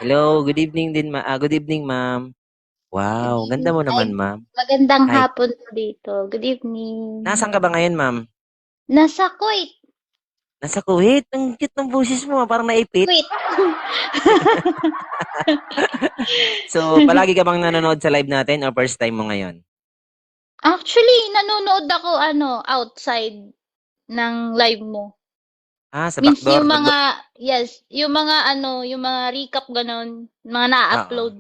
Hello, good evening din good evening ma'am. Good Wow, ganda evening. mo Ay, naman ma'am. magandang Hi, hapon po dito. Good evening. nasaan ka ba ngayon ma'am? Nasa Kuwait. Nasa Kuwait, ang cute ng boses mo, parang naipit. Kuwait. So, palagi ka bang nanonood sa live natin o first time mo ngayon? Actually, nanonood ako outside ng live mo. Sa Means backdoor, yung mga, yes, yung mga recap ganon, mga oo. na-upload.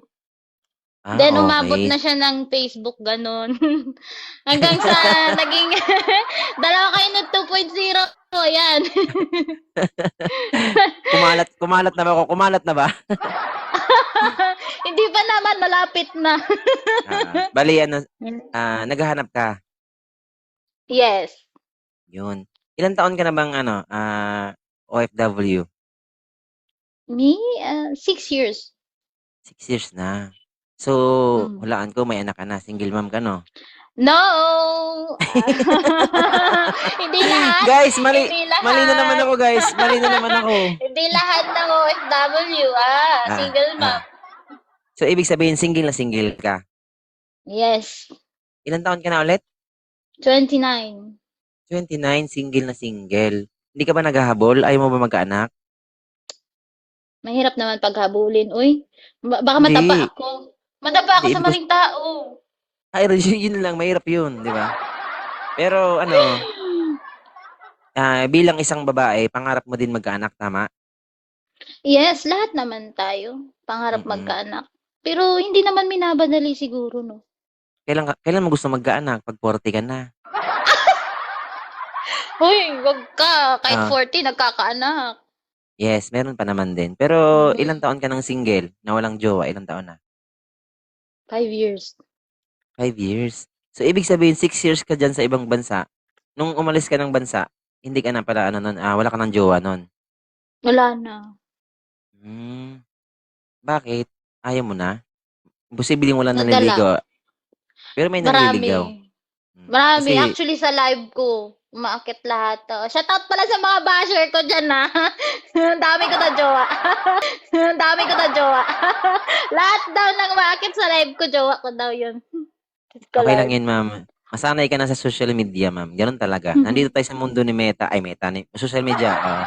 Then umabot Okay. na siya ng Facebook ganon. Hanggang sa naging dalawa kayo ng 2.0. Yan. Kumalat na ba ako? Kumalat na ba? Hindi pa naman, malapit na. Bali ano, naghahanap ka. Yes. Yun. Ilang taon ka na bang OFW? Me? 6 years. 6 years na. So, Mm. hulaan ko may anak ka na, single mom ka 'no? No! Hindi lahat, Guys, mali hindi mali na naman lahat. ako guys, mali na naman ako. Hindi lahat ng OFW, Ah, single mom. ah. So, ibig sabihin single na single ka. Yes, Ilang taon ka na ulit? 29. 29, single na single. Hindi ka ba naghahabol? Ayaw mo ba magkaanak? Mahirap naman paghabulin. Uy, baka madapa Hindi. ako. Madapa Hindi, ako sa ibig maling tao. ay, yun lang, mahirap yun, di ba? Pero ano, bilang isang babae, pangarap mo din magkaanak, tama? Yes, lahat naman tayo. Pangarap Mm. magkaanak. Pero hindi naman minabadali siguro, no? Kailan mo gusto magkaanak? Pag 40 ka na. Hoy, wag ka. Kahit Ah, 40, nagkakaanak. yes, meron pa naman din. Pero ilang Mm, taon ka ng single na walang jowa? Ilang taon na? 5 years. 5 years. So, ibig sabihin 6 years ka diyan sa ibang bansa. Nung umalis ka ng bansa, hindi ka na pala ano nun, wala ka ng jowa nun? Wala na. Hmm, bakit? Ayaw mo na? Posibleng walang Nadala. nanliligaw, pero may Marami. nanliligaw. Marami. Kasi Actually, sa live ko, umaakit lahat. Shoutout pala sa mga basher ko dyan, ha. Ang dami ko na jowa. Ang dami ko na jowa. Lahat daw ng umaakit sa live ko, jowa ko daw yun. Diyos ko, okay lang Lord. 'yun, ma'am. Masanay ka na sa social media, ma'am, gano'n talaga. Nandito tayo sa mundo ni Meta, ni social media, oo.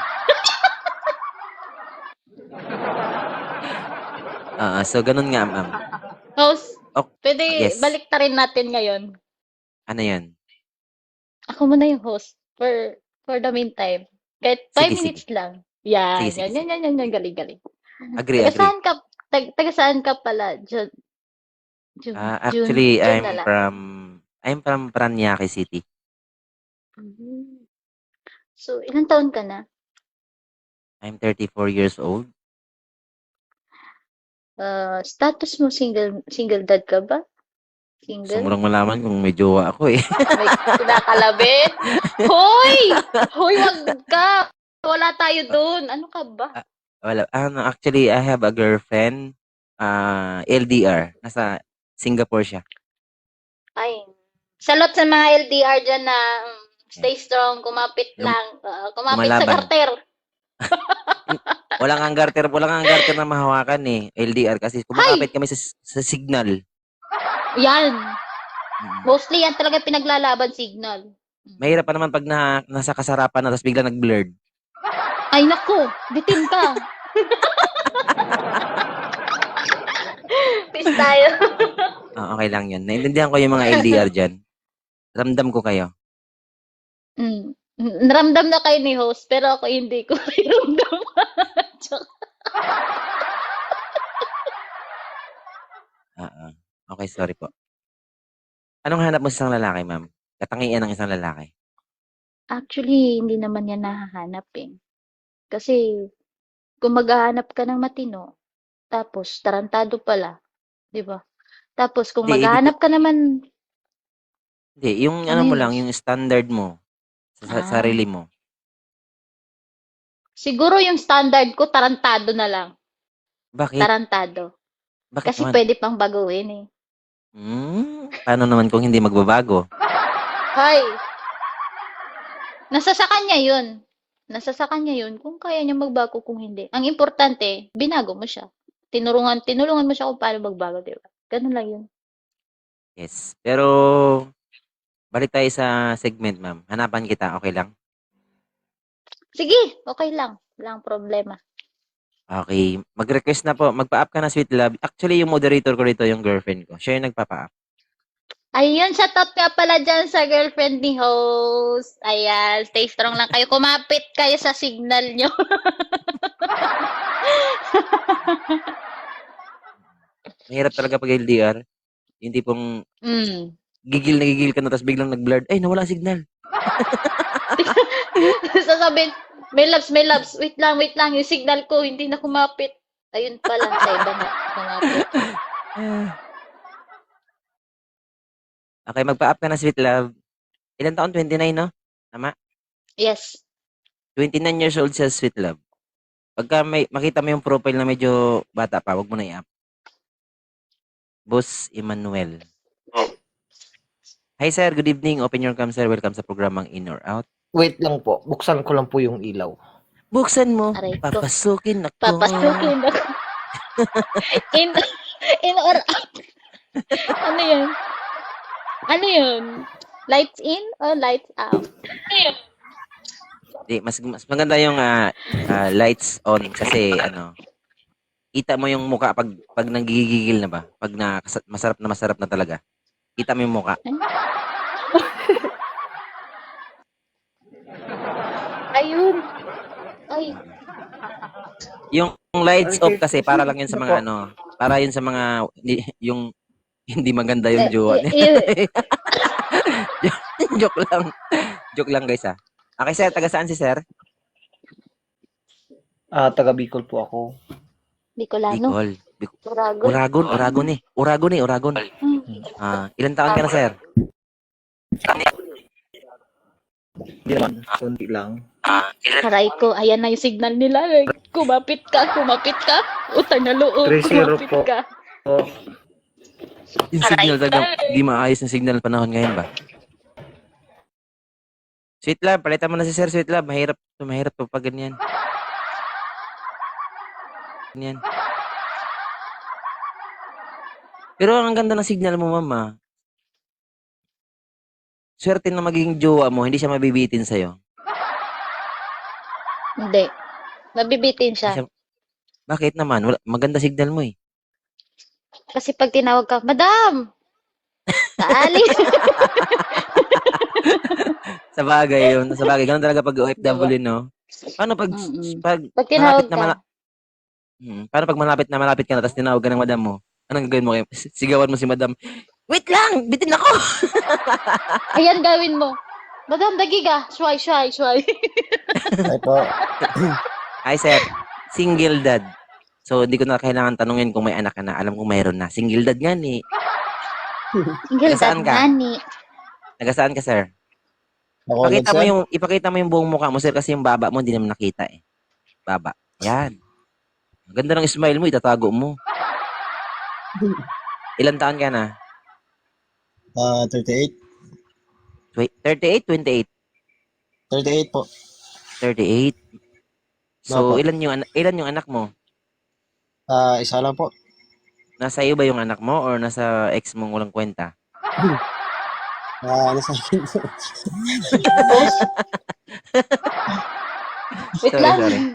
Oo, so gano'n nga, ma'am. Host, Ok pwede yes. balik rin natin ngayon. Ano 'yun? Ako muna yung host for the meantime. Kahit five Sige, sige. minutes lang. Sige, Yan, sige, yan, yan, sige. yan, yan, yan, Sige. galing, galing. Agree, Taga agree. saan ka, taga saan ka pala? Actually, June na lang. I'm from Parañaque City. Mhm. So, ilang taon ka na? I'm 34 years old. Status mo single dad ka ba? Gusto mo Single? lang malaman kung may jowa ako, eh. May kinakalabit? Hoy! Hoy, wag ka! Wala tayo dun. Ano ka ba? Ah, actually, I have a girlfriend, LDR, nasa Singapore siya. Ay, salot sa mga LDR dyan na Yes. stay strong, kumapit Lum lang, kumapit sa lumalaban. garter. Wala ngang garter na mahawakan, eh, LDR kasi kumakapit Hay! kami sa signal. Yan. Mm. Mostly yan talaga pinaglalaban signal. Mahirap pa naman 'pag nasa kasarapan na ta's biglang nag-blurred. Ay, naku! Bitin ka! Peace tayo. Okey lang 'yun. Naintindihan ko yung mga LDR diyan. Ramdam ko kayo. Mm. Naramdam na kayo ni host, pero ako hindi ko ramdam. Joke. Oo. Okey, sorry po. Anong hanap mo sa isang lalaki, ma'am? Katangian ng isang lalaki? Actually, hindi naman yan nahahanap eh. Kasi kung maghahanap ka ng matino, tapos tarantado pala, 'di ba? Tapos kung Hindi, ibig ko maghahanap ka naman, hindi, yung ano ano mo yun lang, yung host? standard mo sa Ah, sarili mo. siguro yung standard ko tarantado na lang. Bakit? Tarantado. Bakit Kasi naman? pwede pang baguhin eh. Paano naman kung hindi magbabago? Hoy, nasa sa kanya yun. Nasa sa kanya yun kung kaya niya magbago kung hindi. Ang importante, binago mo siya. tinulungan mo siya kung paano magbago, di ba? Ganun lang yun. Yes. Pero, balik tayo sa segment, ma'am. Hanapan kita, okay lang? Sige, okay lang. Walang problema. Okay. Mag-request na po. Magpa-up ka na, Sweet Love. Actually, yung moderator ko dito, yung girlfriend ko. Siya yung nagpapa-up. Ayun, shoutout nga pala dyan sa girlfriend ni host. Ayan, stay strong lang kayo. Kumapit kayo sa signal nyo. Mahirap talaga pag LDR. Yung tipong gigil na gigil ka na, tapos biglang nag-blurred. Ay, nawala ang signal. Sasabihin, may loves, wait lang, yung signal ko, hindi na kumapit. Ayun pala, sa iba na kumapit. Okay, magpa-up ka na, Sweet Love. Ilan taon? 29, no? Tama? Yes. 29 years old siya, Sweet Love. Pagka makita mo yung profile na medyo bata pa, wag mo na i-up. Boss Emmanuel. Hi, sir. Good evening. Open your cam, sir. Welcome sa programang In or Out. Wait lang po. Buksan ko lang po yung ilaw. Buksan mo. Aray ko. Papasukin ako. Papasukin ako. In or out? Ano yun? Ano yun? Lights in or lights out? Di, mas maganda yung lights on kasi kita mo yung muka pag nanggigigil na ba? Pag masarap na talaga. Kita mo yung muka. Ayun. Ay. Yung lights off kasi para lang yun sa mga para yun sa mga yung hindi maganda yung jowa. Joke lang. Joke lang, guys, ha. Okay, sir. Taga saan si sir? Taga Bicol po ako. Bicolano. Bicol. Uragon. Uragon. Ilan taon ka na, sir? Hindi naman. Kunti lang. Aray ko, ayan na yung signal nila. Kumapit ka. Utang na loob. 3-0 Kumapit po. ka. Yung signal talaga, di maayos ng signal panahon ngayon ba? Sweet Love, palitan mo na si Sir Sweet Love. Mahirap to pag ganyan. Ganyan. Pero ang ganda ng signal mo, mama. Swerte na magiging jowa mo, hindi siya mabibitin sa'yo. Hindi. Mabibitin siya. Bakit naman? Maganda signal mo eh. Kasi pag tinawag ka, Madam! Taalis! Sa bagay yun. Sa bagay. Ganun talaga pag OFW, no? Paano pag Pag tinawag ka, paano pag malapit ka na tapos tinawag ka ng madam mo? Anong gagawin mo? Sigawan mo si madam. Wait lang! Bitin ako! ayan gawin mo. Madam, dagiga. Sway. Ay po. Hi, sir. Single dad. So, hindi ko na kailangan tanungin kung may anak ka na. Alam ko mayroon na. Single dad nga ni. Single Saan dad ka? nani. Taga saan ka, sir? Ako Ipakita mo yung buong mukha mo, sir, kasi yung baba mo hindi naman nakita eh. Baba. Yan. Ang ganda ng smile mo, itatago mo. Ilan taon ka na? 38. 38, 28? 38 po. 38. So, Opo. ilan yung anak mo? Isa lang po. Nasa iyo ba yung anak mo or nasa ex mong walang kwenta? Ano sa akin po? Wait lang. Sorry.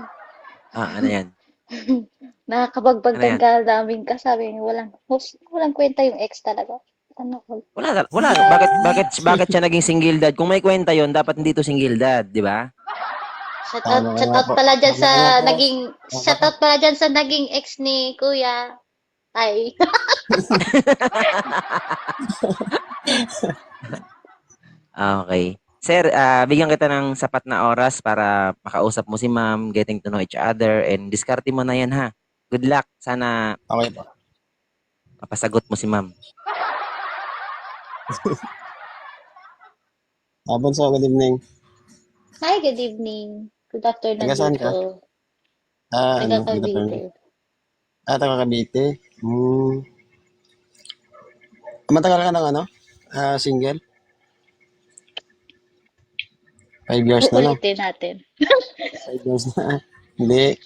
Ano yan? Nakakabagbagdan Ano ka, daming ka. Sabi niya, walang kwenta yung ex talaga. Ano ko? Wala. Bakit siya naging single dad? Kung may kwenta yon, dapat hindi to single dad, di ba? Shoutout pala dyan sa naging ex ni Kuya. Ay. Okay. Sir, bigyan kita ng sapat na oras para makausap mo si ma'am, getting to know each other, and diskarte mo na yan, ha? Good luck. Sana Okay po. mapasagot mo si ma'am. Bunso, good evening. Hi, good evening. Good afternoon Taga saan ka? dito. Ano? Taga Cavite. Taga Cavite. Matagal ka ng single? 5 years na, no? Ulitin natin. 5 years na. Hindi.